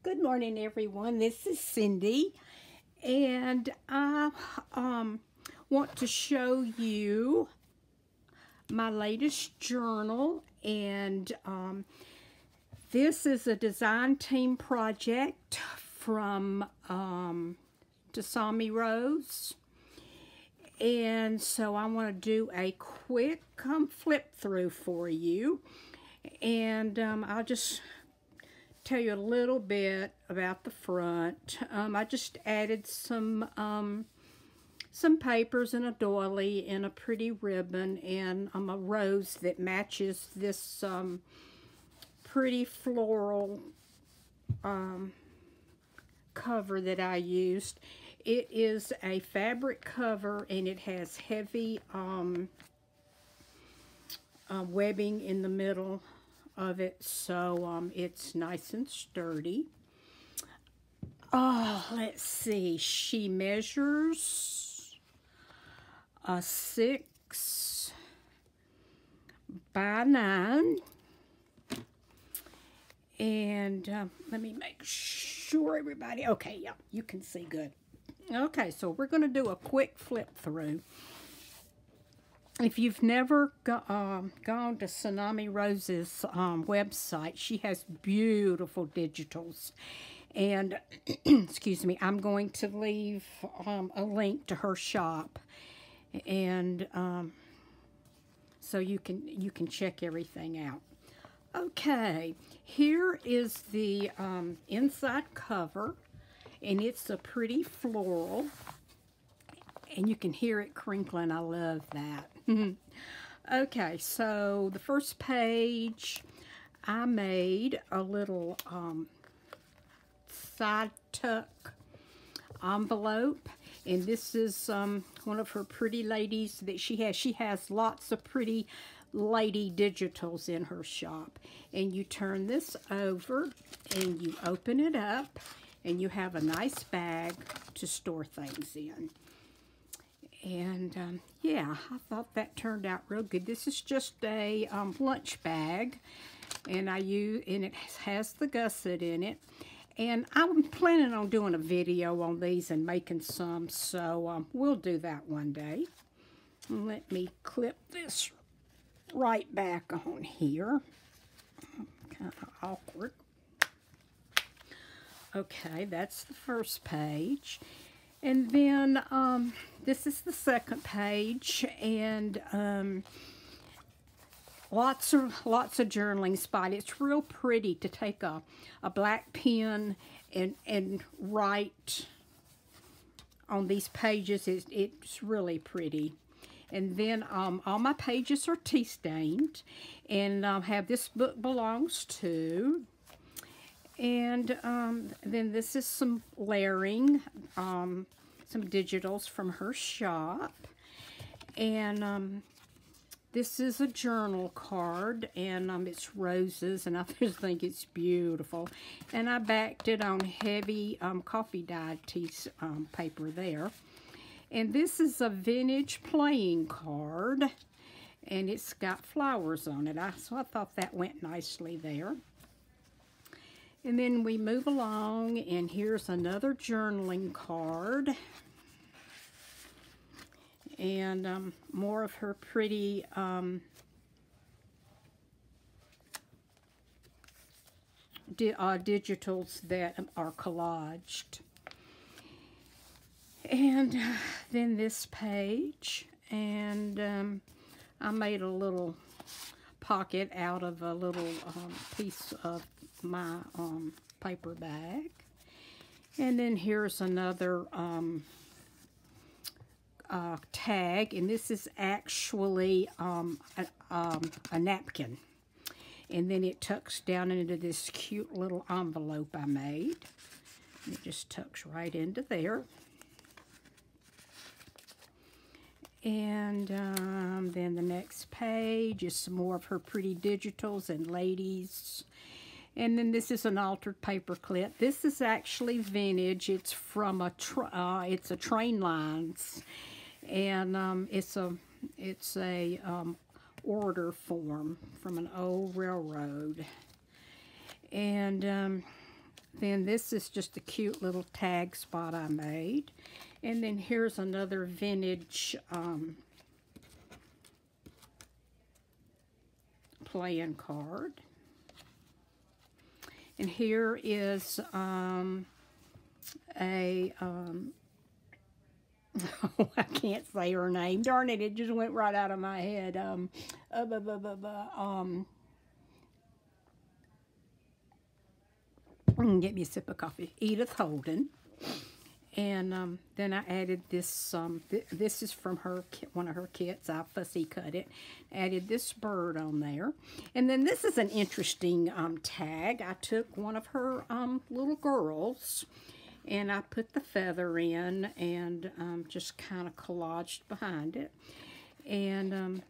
Good morning, everyone. This is Cindy, and I want to show you my latest journal. And this is a design team project from Tsunami Rose. And so I want to do a quick flip through for you, and I'll just tell you a little bit about the front. I just added some papers and a doily and a pretty ribbon and a rose that matches this pretty floral cover that I used. It is a fabric cover, and it has heavy webbing in the middle of it, so it's nice and sturdy. Let's see, she measures 6 by 9, and let me make sure everybody, okay, yeah, you can see good. Okay, so we're going to do a quick flip through. If you've never gone to Tsunami Rose's website, she has beautiful digitals. And, excuse me, I'm going to leave a link to her shop. And so you can check everything out. Okay, here is the inside cover. And it's a pretty floral. And you can hear it crinkling. I love that. Okay, so the first page, I made a little side tuck envelope, and this is one of her pretty ladies that she has. She has lots of pretty lady digitals in her shop. And you turn this over, and you open it up, and you have a nice bag to store things in. And yeah, I thought that turned out real good. This is just a lunch bag, and it has the gusset in it. And I'm planning on doing a video on these and making some, so we'll do that one day. Let me clip this right back on here. Kind of awkward. Okay, that's the first page. And then this is the second page, and lots of journaling spot. It's real pretty to take a black pen and write on these pages. It's really pretty. And then all my pages are tea stained, and have This Book Belongs To. And then this is some layering, some digitals from her shop. And this is a journal card, and it's roses, and I just think it's beautiful. And I backed it on heavy coffee dyed tea paper there. And this is a vintage playing card, and it's got flowers on it. So I thought that went nicely there. And then we move along, and here's another journaling card. And more of her pretty digitals that are collaged. And then this page, and I made a little pocket out of a little piece of my paper bag. And then here's another tag, and this is actually a napkin, and then it tucks down into this cute little envelope I made. It just tucks right into there. And then the next page is some more of her pretty digitals and ladies. And then this is an altered paper clip. This is actually vintage. It's from it's a train lines, and it's a order form from an old railroad. And then this is just a cute little tag spot I made. And then here's another vintage playing card. And here is oh, I can't say her name. Darn it, it just went right out of my head. Get me a sip of coffee. Edith Holden. And then I added this, this is from her one of her kits. I fussy cut it. Added this bird on there. And then this is an interesting tag. I took one of her little girls, and I put the feather in and just kind of collaged behind it. And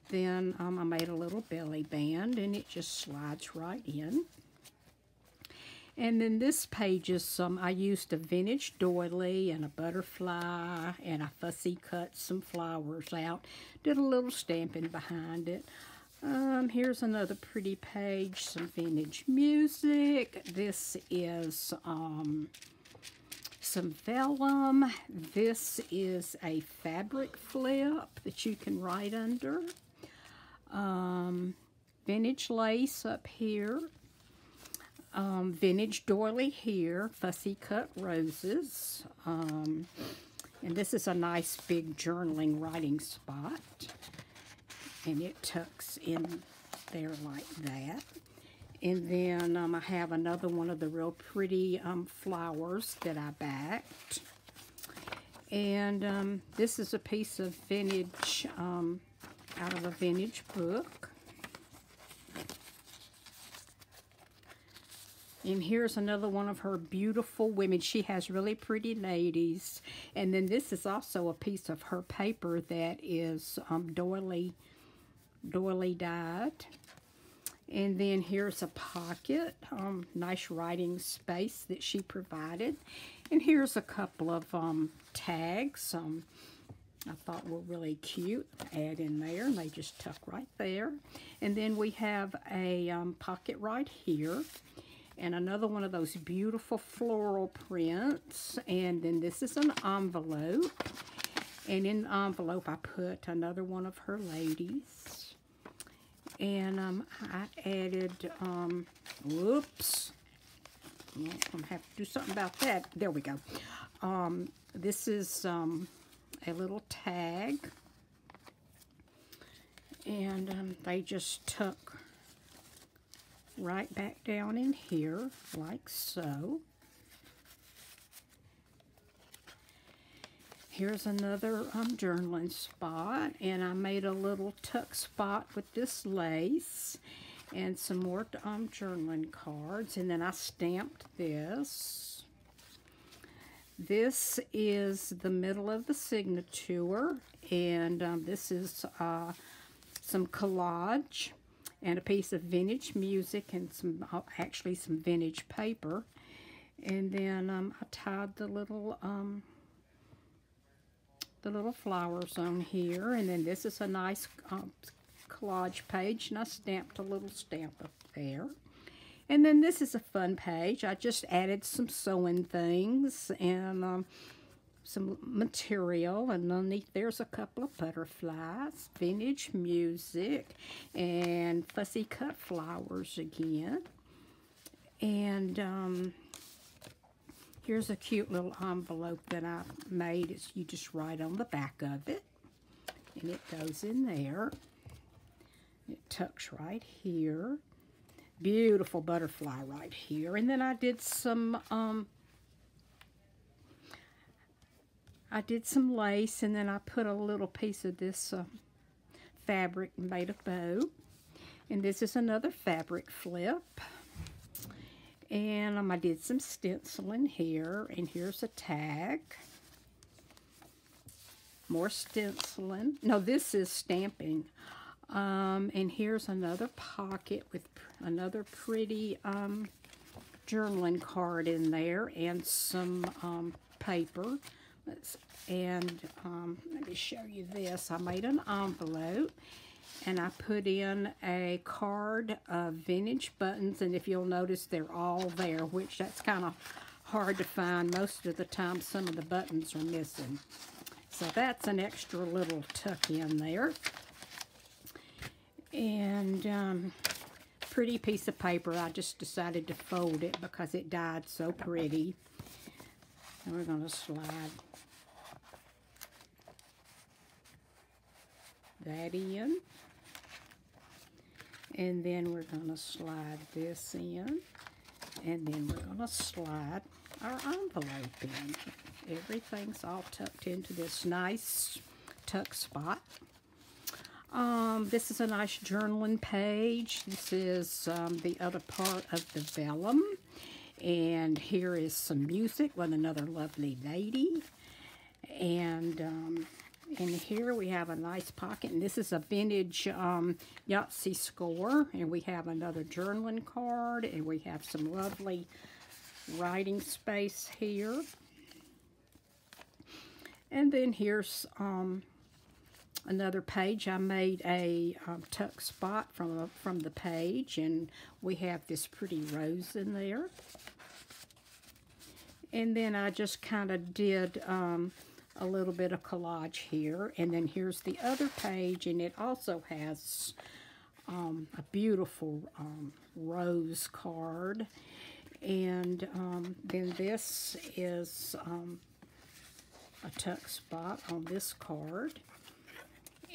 then I made a little belly band, and it just slides right in. And then this page is I used a vintage doily and a butterfly, and I fussy cut some flowers out. Did a little stamping behind it. Here's another pretty page, some vintage music. This is some vellum. This is a fabric flip that you can write under. Vintage lace up here. Vintage doily here, fussy cut roses, and this is a nice big journaling writing spot, and it tucks in there like that. And then I have another one of the real pretty flowers that I backed, and this is a piece of vintage out of a vintage book. And here's another one of her beautiful women. She has really pretty ladies. And then this is also a piece of her paper that is doily dyed. And then here's a pocket, nice writing space that she provided. And here's a couple of tags I thought were really cute. Add in there, and they just tuck right there. And then we have a pocket right here. And another one of those beautiful floral prints. And then this is an envelope. And in the envelope, I put another one of her ladies. And I added, whoops. I'm going to have to do something about that. There we go. This is a little tag. And they just tuck right back down in here, like so. Here's another journaling spot, and I made a little tuck spot with this lace and some more journaling cards, and then I stamped this. This is the middle of the signature, and this is some collage and a piece of vintage music and some actually some vintage paper. And then I tied the little flowers on here. And then this is a nice collage page, and I stamped a little stamp up there. And then this is a fun page. I just added some sewing things and some material, and underneath there's a couple of butterflies, vintage music, and fussy cut flowers again. And here's a cute little envelope that I made. You just write on the back of it, and it goes in there. It tucks right here. Beautiful butterfly right here. And then I did some lace, and then I put a little piece of this fabric and made a bow. And this is another fabric flip. And I did some stenciling here, and here's a tag. More stenciling. No, this is stamping. And here's another pocket with another pretty journaling card in there, and some paper. And let me show you this. I made an envelope, and I put in a card of vintage buttons, and if you'll notice, they're all there, which that's kind of hard to find. Most of the time, some of the buttons are missing. So that's an extra little tuck in there. And pretty piece of paper. I just decided to fold it because it dyed so pretty. And we're going to slide that in. And then we're going to slide this in. And then we're going to slide our envelope in. Everything's all tucked into this nice tuck spot. This is a nice journaling page. This is the other part of the vellum. And here is some music with another lovely lady. And in here we have a nice pocket. And this is a vintage Yahtzee score. And we have another journaling card. And we have some lovely writing space here. And then here's another page. I made a tuck spot from the page, and we have this pretty rose in there. And then I just kind of did a little bit of collage here. And then here's the other page, and it also has a beautiful rose card. And then this is a tuck spot on this card.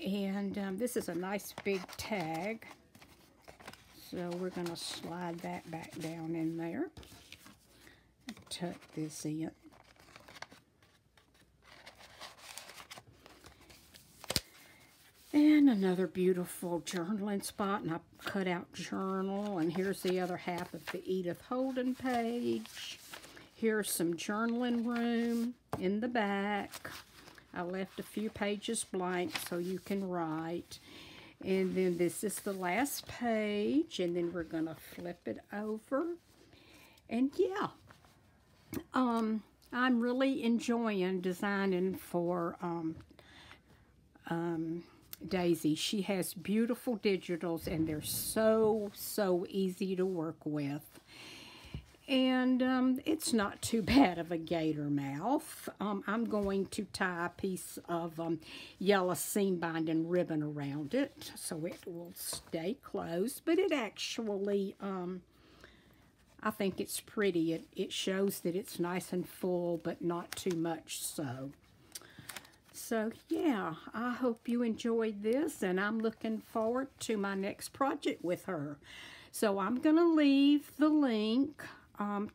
And this is a nice big tag. So we're going to slide that back down in there. And tuck this in. And another beautiful journaling spot. And I cut out journal. And here's the other half of the Edith Holden page. Here's some journaling room in the back. I left a few pages blank so you can write. And then this is the last page. And then we're going to flip it over. And yeah, I'm really enjoying designing for Daisy. She has beautiful digitals, and they're so easy to work with. And it's not too bad of a gator mouth. I'm going to tie a piece of yellow seam binding ribbon around it so it will stay closed. But it actually, I think it's pretty. It shows that it's nice and full, but not too much so. So yeah, I hope you enjoyed this, and I'm looking forward to my next project with her. So I'm going to leave the link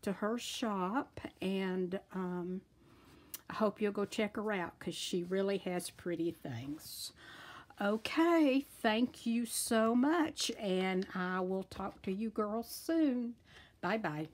to her shop, and I hope you'll go check her out because she really has pretty things. Okay, thank you so much, and I will talk to you girls soon. Bye-bye.